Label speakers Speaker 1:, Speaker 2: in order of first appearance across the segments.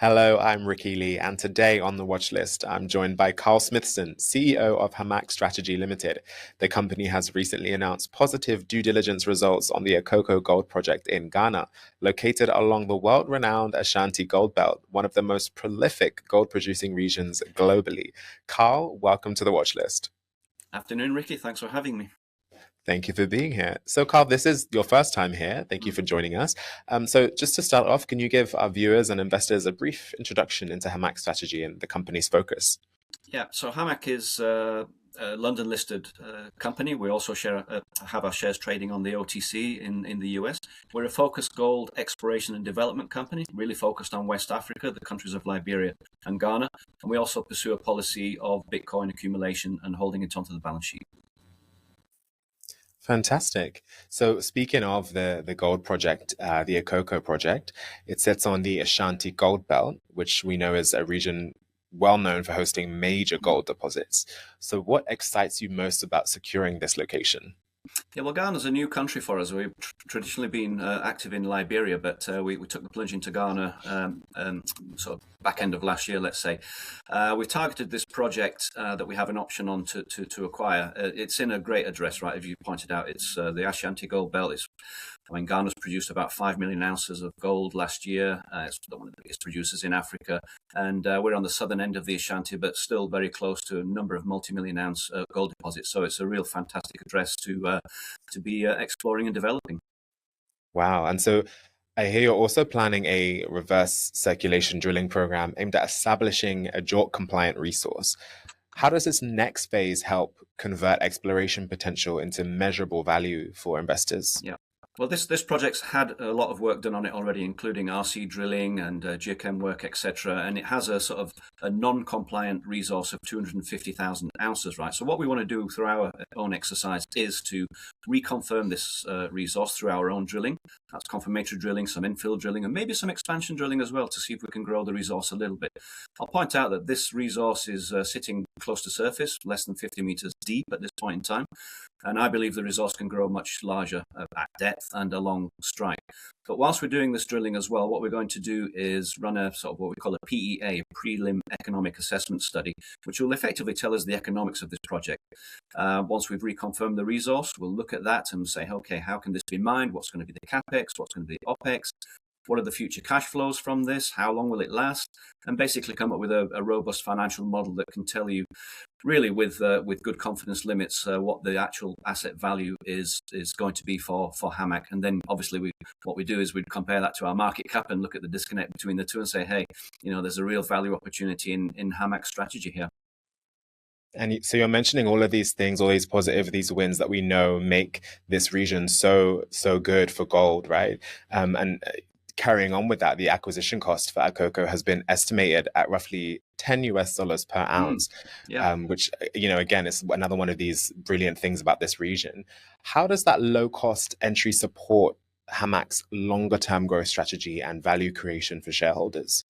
Speaker 1: Hello, I'm Ricky Lee, and today on the watch list, I'm joined by Karl Smithson, CEO of Hamak Strategy Limited. The company has recently announced positive due diligence results on the Akoko Gold Project in Ghana, located along the world-renowned Ashanti Gold Belt, one of the most prolific gold-producing regions globally. Karl, welcome to the watch list.
Speaker 2: Afternoon, Ricky. Thanks for having me.
Speaker 1: Thank you for being here. So, Karl, this is your first time here. Thank you for joining us. So, just to start off, can you give our viewers and investors a brief introduction into Hamak Strategy and the company's focus?
Speaker 2: Yeah, so Hamak is a London-listed company. We also have our shares trading on the OTC in the US. We're a focused gold exploration and development company, really focused on West Africa, the countries of Liberia and Ghana. And we also pursue a policy of Bitcoin accumulation and holding it onto the balance sheet.
Speaker 1: Fantastic. So speaking of the gold project, the Akoko project, it sits on the Ashanti Gold Belt, which we know is a region well known for hosting major gold deposits. So what excites you most about securing this location?
Speaker 2: Yeah, well, Ghana's a new country for us. We've traditionally been active in Liberia, but we took the plunge into Ghana sort of back end of last year, let's say. We targeted this project that we have an option on to acquire. It's in a great address, right? As you pointed out, it's the Ashanti Gold Belt. Ghana's produced about 5 million ounces of gold last year. It's one of the biggest producers in Africa. And we're on the southern end of the Ashanti, but still very close to a number of multi-million ounce gold deposits. So it's a real fantastic address to be exploring and developing.
Speaker 1: Wow. And so I hear you're also planning a reverse circulation drilling program aimed at establishing a JORC compliant resource. How does this next phase help convert exploration potential into measurable value for investors?
Speaker 2: Yeah. Well, this project's had a lot of work done on it already, including RC drilling and geochem work, etc. And it has a sort of a non-compliant resource of 250,000 ounces, right? So what we want to do through our own exercise is to reconfirm this resource through our own drilling. That's confirmatory drilling, some infill drilling, and maybe some expansion drilling as well to see if we can grow the resource a little bit. I'll point out that this resource is sitting close to surface, less than 50 meters deep at this point in time. And I believe the resource can grow much larger at depth and along strike. But whilst we're doing this drilling as well, what we're going to do is run a sort of what we call a PEA, a prelim economic assessment study, which will effectively tell us the economics of this project. Once we've reconfirmed the resource, we'll look at that and say, okay, how can this be mined? What's going to be the capex? What's going to be the opex? What are the future cash flows from this? How long will it last? And basically come up with a robust financial model that can tell you really with good confidence limits what the actual asset value is going to be for Hamak. And then obviously what we do is we compare that to our market cap and look at the disconnect between the two and say, hey, there's a real value opportunity in Hamak Strategy here.
Speaker 1: And so you're mentioning all of these things, all these positive, these wins that we know make this region so good for gold, right? And carrying on with that, the acquisition cost for Akoko has been estimated at roughly $10 per ounce, which, again, is another one of these brilliant things about this region. How does that low cost entry support Hamak's longer term growth strategy and value creation for shareholders?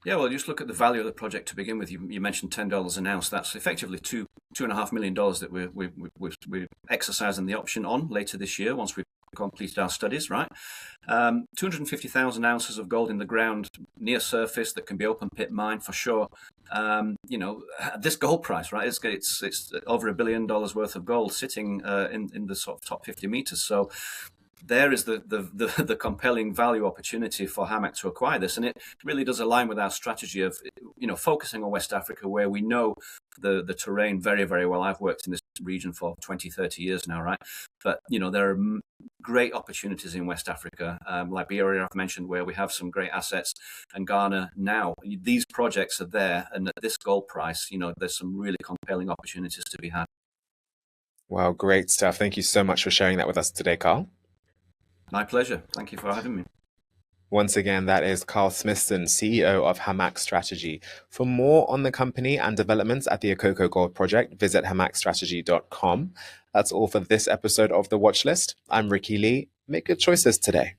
Speaker 2: Yeah, well, just look at the value of the project to begin with. You mentioned $10 an ounce. That's effectively $2.5 million that we're exercising the option on later this year once we've completed our studies, right? 250,000 ounces of gold in the ground near surface that can be open pit mined for sure. This gold price, right? It's over $1 billion worth of gold sitting in the sort of top 50 meters. So there is the compelling value opportunity for Hamak to acquire this. And it really does align with our strategy of, focusing on West Africa, where we know the terrain very, very well. I've worked in this region for 20, 30 years now, right? But, there are great opportunities in West Africa. Liberia, I've mentioned, where we have some great assets, and Ghana now. These projects are there. And at this gold price, there's some really compelling opportunities to be had.
Speaker 1: Wow, great stuff. Thank you so much for sharing that with us today, Karl.
Speaker 2: My pleasure. Thank you for having me.
Speaker 1: Once again, that is Karl Smithson, CEO of Hamak Strategy. For more on the company and developments at the Akoko Gold Project, visit hamakstrategy.com. That's all for this episode of The Watch List. I'm Ricky Lee. Make good choices today.